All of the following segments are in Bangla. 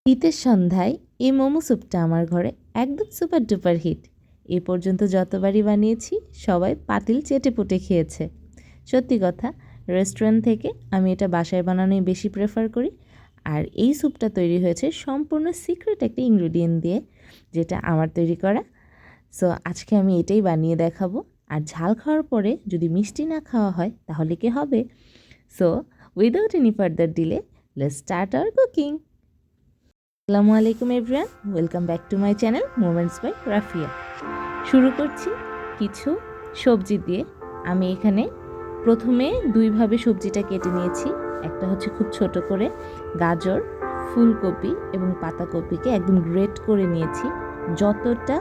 শীতের সন্ধ্যায় এই মোমো স্যুপটা আমার ঘরে একদম সুপার ডুপার হিট। এ পর্যন্ত যতবারই বানিয়েছি সবাই পাতিল চেটেপুটে খেয়েছে। সত্যি কথা, রেস্টুরেন্ট থেকে আমি এটা বাসায় বানানোই বেশি প্রেফার করি। আর এই স্যুপটা তৈরি হয়েছে সম্পূর্ণ সিক্রেট একটা ইনগ্রিডিয়েন্ট দিয়ে, যেটা আমার তৈরি করা। সো আজকে আমি এটাই বানিয়ে দেখাবো। আর ঝাল খাওয়ার পরে যদি মিষ্টি না খাওয়া হয় তাহলে কি হবে? So without any further delay, let's start our cooking. আসসালামু আলাইকুম everyone, welcome back to my channel moments by Rafiya. শুরু করছি কিছু সবজি দিয়ে। আমি এখানে প্রথমে দুইভাবে সবজিটা কেটে নিয়েছি। একটা হচ্ছে খুব ছোট করে গাজর, ফুলকপি এবং পাতাকপিকে একদম গ্রেট করে নিয়েছি, যতটা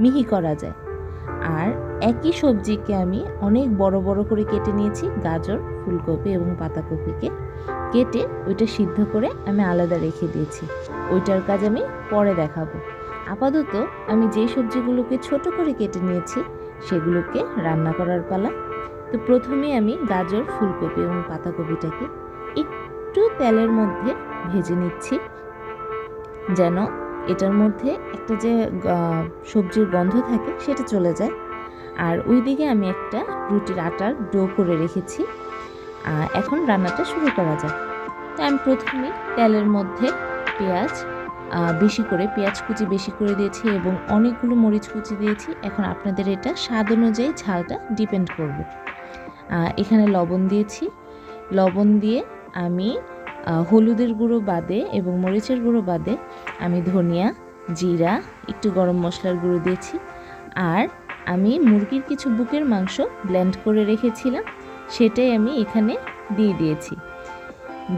মিহি করা যায়। আর একই সবজিকে আমি অনেক বড় বড় করে কেটে নিয়েছি। গাজর, ফুলকপি এবং পাতাকপিকে কেটে ওইটা সিদ্ধ করে আমি আলাদা রেখে দিয়েছি। ওইটার কাজ আমি পরে দেখাবো। আপাতত আমি যেই সবজিগুলোকে ছোট করে কেটে নিয়েছি সেগুলোকে রান্না করার পালা। তো প্রথমে আমি গাজর, ফুলকপি এবং পাতাকপিটাকে একটু তেলের মধ্যে ভেজে নিচ্ছি, যেন এটার মধ্যে একটা যে সবজির গন্ধ থাকে সেটা চলে যায়। আর ওইদিকে আমি একটা রুটির আটার ডো করে রেখেছি। এখন রান্নাটা শুরু করা যায়। তো আমি প্রথমে তেলের মধ্যে পেঁয়াজ কুচি বেশি করে দিয়েছি এবং অনেকগুলো মরিচ কুচি দিয়েছি। এখন আপনাদের এটা স্বাদ অনুযায়ী ঝালটা ডিপেন্ড করবে। এখানে লবণ দিয়েছি। লবণ দিয়ে আমি হলুদের গুঁড়ো বাদে এবং মরিচের গুঁড়ো বাদে আমি ধনিয়া, জিরা, একটু গরম মশলার গুঁড়ো দিয়েছি। আর আমি মুরগির কিছু বুকের মাংস ব্লেন্ড করে রেখেছিলাম, সেটাই আমি এখানে দিয়ে দিয়েছি।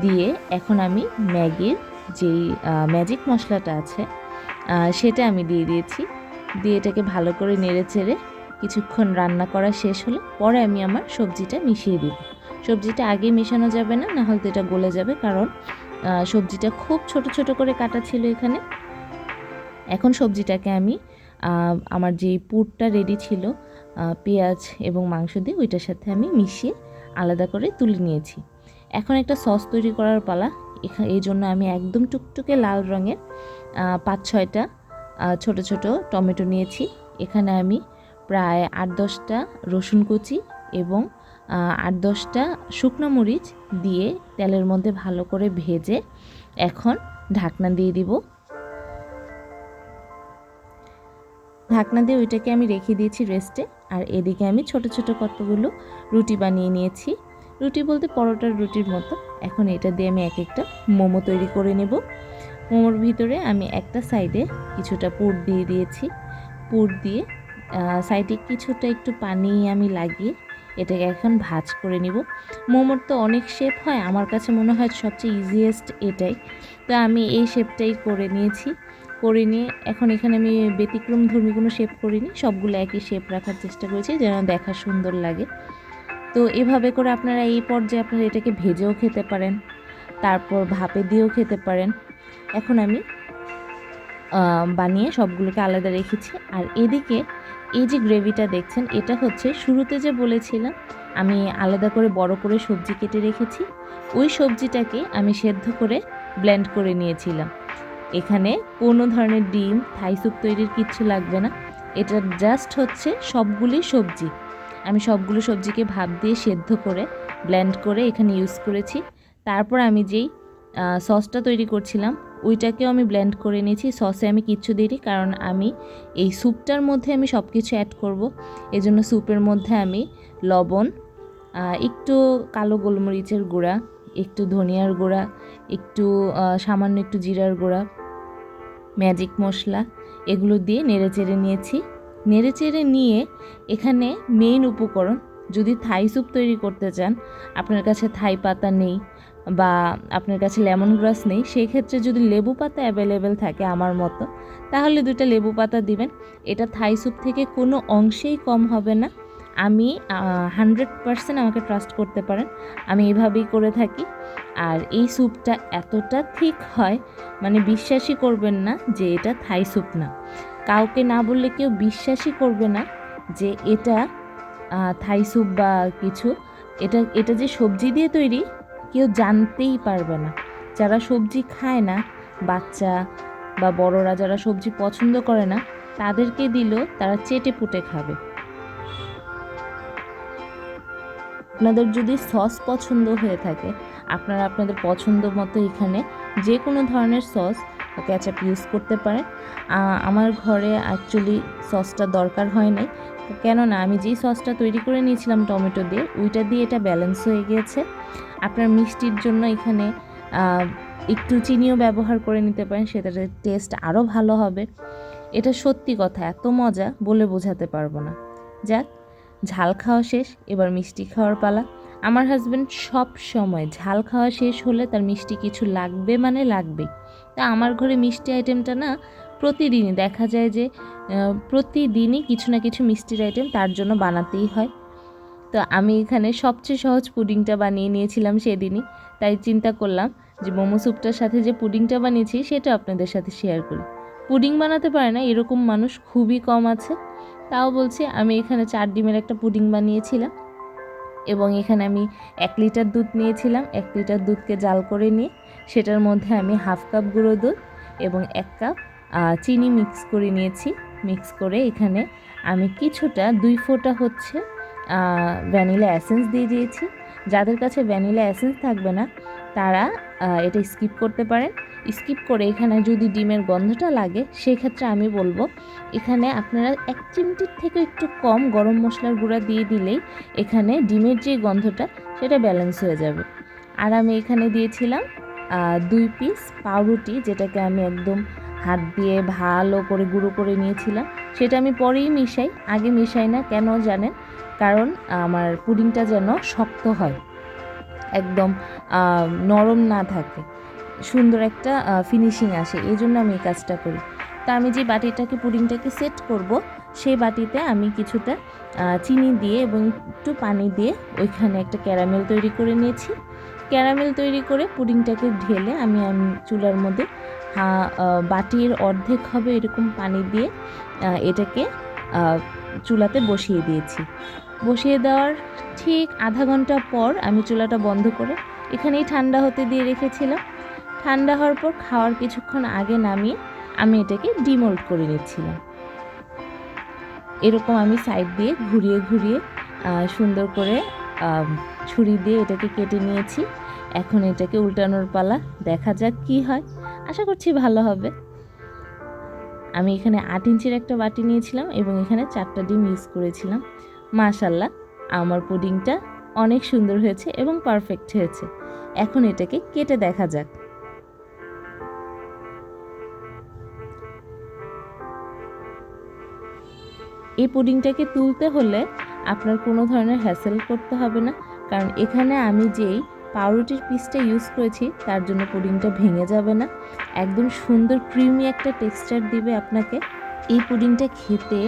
দিয়ে এখন আমি ম্যাগির যেই ম্যাজিক মশলাটা আছে সেটা আমি দিয়ে দিয়েছি। দিয়ে এটাকে ভালো করে নেড়ে চেড়ে কিছুক্ষণ রান্না করা শেষ হলে পরে আমি আমার সবজিটা মিশিয়ে দিব। সবজিটা আগে মেশানো যাবে না, নাহলে তো এটা গলে যাবে, কারণ সবজিটা খুব ছোট ছোট করে কাটা ছিল এখানে। এখন সবজিটাকে আমি আমার যেই পুরটা রেডি ছিল পেঁয়াজ এবং মাংস দিয়ে, ওইটার সাথে আমি মিশিয়ে আলাদা করে তুলে নিয়েছি। এখন একটা সস তৈরি করার পালা। এই জন্য আমি একদম টুকটুকে লাল রঙের 5-6টা ছোট ছোট টমেটো নিয়েছি। এখানে আমি প্রায় 8-10টা রসুন কুচি এবং 8-10টা শুকনো মরিচ দিয়ে তেলের মধ্যে ভালো করে ভেজে এখন ঢাকনা দিয়ে দিব। ঢাকনা দিয়ে ওইটাকে আমি রেখে দিয়েছি রেস্টে। আর এদিকে আমি ছোট ছোট কতগুলো রুটি বানিয়ে নিয়েছি। রুটি বলতে পরোটার রুটির মতো। এখন এটা দিয়ে আমি এক একটা মোমো তৈরি করে নেব। মোমোর ভিতরে আমি একটা সাইডে কিছুটা পুর দিয়ে দিয়েছি। পুর দিয়ে সাইডে কিছুটা একটু পানি আমি লাগিয়ে এটাকে এখন ভাজ করে নিব। মোমোর তো অনেক শেপ হয়, আমার কাছে মনে হয় সবচেয়ে ইজিয়েস্ট এটাই। তো আমি এই শেপটাই করে নিয়েছি। করে নিয়ে এখন এখানে আমি ব্যতিক্রমধর্মী কোনো শেপ করিনি, সবগুলো একই শেপ রাখার চেষ্টা করেছি যেন দেখা সুন্দর লাগে। তো এভাবে করে আপনারা এই পর্যায়ে আপনারা এটাকে ভেজেও খেতে পারেন, তারপর ভাপে দিয়েও খেতে পারেন। এখন আমি বানিয়ে সবগুলোকে আলাদা রেখেছি। আর এদিকে এই যে গ্রেভিটা দেখছেন, এটা হচ্ছে শুরুতে যে বলেছিলাম আমি আলাদা করে বড় করে সবজি কেটে রেখেছি, ওই সবজিটাকে আমি সেদ্ধ করে ব্লেন্ড করে নিয়েছিলাম। এখানে কোনো ধরনের ডিম, থাই স্যুপ তৈরির কিচ্ছু লাগবে না। এটা জাস্ট হচ্ছে সবগুলি সবজি, আমি সবগুলো সবজিকে ভাপ দিয়ে সেদ্ধ করে ব্লেন্ড করে এখানে ইউজ করেছি। তারপর আমি যেই সসটা তৈরি করছিলাম ওইটাকেও আমি ব্লেন্ড করে নিয়েছি। সসে আমি কিচ্ছু দিইনি, কারণ আমি এই স্যুপটার মধ্যে আমি সব কিছু অ্যাড করব। এজন্য স্যুপের মধ্যে আমি লবণ, একটু কালো গোলমরিচের গুঁড়া, একটু ধনিয়ার গুঁড়া, একটু সামান্য একটু জিরার গুঁড়া, ম্যাজিক মশলা, এগুলো দিয়ে নেড়েচেড়ে নিয়েছি। নেড়েচেড়ে নিয়ে এখানে মেইন উপকরণ, যদি থাই স্যুপ তৈরি করতে চান, আপনার কাছে থাই পাতা নেই বা আপনার কাছে লেমন গ্রাস নেই, সেই ক্ষেত্রে যদি লেবু পাতা অ্যাভেলেবেল থাকে আমার মতো, তাহলে 2টা লেবু পাতা দিবেন। এটা থাই স্যুপ থেকে কোনো অংশেই কম হবে না। আমি 100% আমাকে ট্রাস্ট করতে পারেন, আমি এভাবেই করে থাকি। আর এই স্যুপটা এতটা ঠিক হয়, মানে বিশ্বাসই করবেন না যে এটা থাই স্যুপ না। কাউকে না বললে কেউ বিশ্বাসই করবে না যে এটা থাই স্যুপ বা কিছু। এটা যে সবজি দিয়ে তৈরি কেউ জানতেই পারবে না। যারা সবজি খায় না বাচ্চা বা বড়রা যারা সবজি পছন্দ করে না তাদেরকে দিলেও তারা চেটে পুটে খাবে। আপনাদের যদি সস পছন্দ হয়ে থাকে আপনারা আপনাদের পছন্দ মতো এখানে যে কোনো ধরনের সস কেচাপ ইউজ করতে পারেন। আমার ঘরে অ্যাকচুয়ালি সসটা দরকার হয় নাই, কেননা আমি যেই সসটা তৈরি করে নিয়েছিলাম টমেটো দিয়ে ওইটা দিয়ে এটা ব্যালেন্স হয়ে গিয়েছে। আপনার মিষ্টির জন্য এখানে একটু চিনিও ব্যবহার করে নিতে পারেন, সেটার টেস্ট আরও ভালো হবে। এটা সত্যি কথা, এত মজা বলে বোঝাতে পারবো না। যাক, ঝাল খাওয়া শেষ, এবার মিষ্টি খাওয়ার পালা। আমার হাজব্যান্ড সব সময় ঝাল খাওয়া শেষ হলে তার মিষ্টি কিছু লাগবে মানে লাগবেই। তা আমার ঘরে মিষ্টি আইটেমটা না প্রতিদিনই দেখা যায় যে প্রতিদিনই কিছু না কিছু মিষ্টির আইটেম তার জন্য বানাতেই হয়। তো আমি এখানে সবচেয়ে সহজ পুডিংটা বানিয়ে নিয়েছিলাম সেদিনই, তাই চিন্তা করলাম যে মোমো স্যুপটার সাথে যে পুডিংটা বানিয়েছি সেটা আপনাদের সাথে শেয়ার করি। পুডিং বানাতে পারে না এরকম মানুষ খুবই কম আছে, তাও বলছি আমি এখানে 4 ডিমের একটা পুডিং বানিয়েছিলাম। এবং এখানে আমি 1 লিটার দুধ নিয়েছিলাম। 1 লিটার দুধকে জাল করে নিয়ে সেটার মধ্যে আমি হাফ কাপ গুঁড়ো দুধ এবং 1 কাপ চিনি মিক্স করে নিয়েছি। মিক্স করে এখানে আমি কিছুটা 2 ফোঁটা হচ্ছে ভ্যানিলা এসেন্স দিয়ে দিয়েছি। যাদের কাছে ভ্যানিলা এসেন্স থাকবে না তারা এটা স্কিপ করতে পারেন। স্কিপ করে এখানে যদি ডিমের গন্ধটা লাগে সেক্ষেত্রে আমি বলবো এখানে আপনারা 1 চিমটির থেকে একটু কম গরম মশলার গুঁড়া দিয়ে দিলেই এখানে ডিমের যে গন্ধটা সেটা ব্যালেন্স হয়ে যাবে। আর আমি এখানে দিয়েছিলাম 2 পিস পাউরুটি, যেটাকে আমি একদম হাত দিয়ে ভালো করে গুঁড়ো করে নিয়েছিলাম। সেটা আমি পরেই মিশাই, আগে মিশাই না। কেন জানেন? কারণ আমার পুডিংটা যেন শক্ত হয়, একদম নরম না থাকে, সুন্দর একটা ফিনিশিং আসে, এই জন্য আমি এই কাজটা করি। তা আমি যে বাটিটাকে পুডিংটাকে সেট করব সেই বাটিতে আমি কিছুটা চিনি দিয়ে এবং একটু পানি দিয়ে ওইখানে একটা ক্যারামেল তৈরি করে নিয়েছি। ক্যারামেল তৈরি করে পুডিংটাকে ঢেলে আমি চুলার মধ্যে বাটির অর্ধেক হবে এরকম পানি দিয়ে এটাকে চুলাতে বসিয়ে দিয়েছি। বসিয়ে দেওয়ার ঠিক আধা ঘন্টা পর আমি চুলাটা বন্ধ করে এখানেই ঠান্ডা হতে দিয়ে রেখেছিলাম। ঠান্ডা হওয়ার পর খাওয়ার কিছুক্ষণ আগে নামিয়ে আমি এটাকে ডিমোল্ড করে নিচ্ছিলাম। এরকম আমি সাইড দিয়ে ঘুরিয়ে ঘুরিয়ে সুন্দর করে ছুরি দিয়ে এটাকে কেটে নিয়েছি। এখন এটাকে উল্টানোর পালা, দেখা যাক কি হয়, আশা করছি ভালো হবে। আমি এখানে 8 ইঞ্চির একটা বাটি নিয়েছিলাম এবং এখানে 4টা ডিম ইউজ করেছিলাম। মাশাআল্লাহ, আমার পুডিংটা অনেক সুন্দর হয়েছে এবং পারফেক্ট হয়েছে। এখন এটাকে কেটে দেখা যাক। এই পুডিংটাকে তুলতে হলে আপনার কোনো ধরনের হ্যাসেল করতে হবে না, কারণ এখানে আমি যেই পাউরুটির পিসটা ইউজ করেছি তার জন্য পুডিংটা ভেঙে যাবে না, একদম সুন্দর ক্রিমি একটা টেক্সচার দিবে আপনাকে। এই পুডিংটা খেতে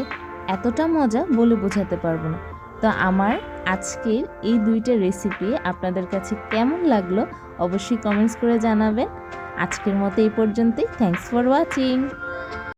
এতটা মজা বলে বোঝাতে পারবো না। তো আমার আজকের এই 2টা রেসিপি আপনাদের কাছে কেমন লাগলো অবশ্যই কমেন্টস করে জানাবেন। আজকের মতো এই পর্যন্তই। Thanks for watching.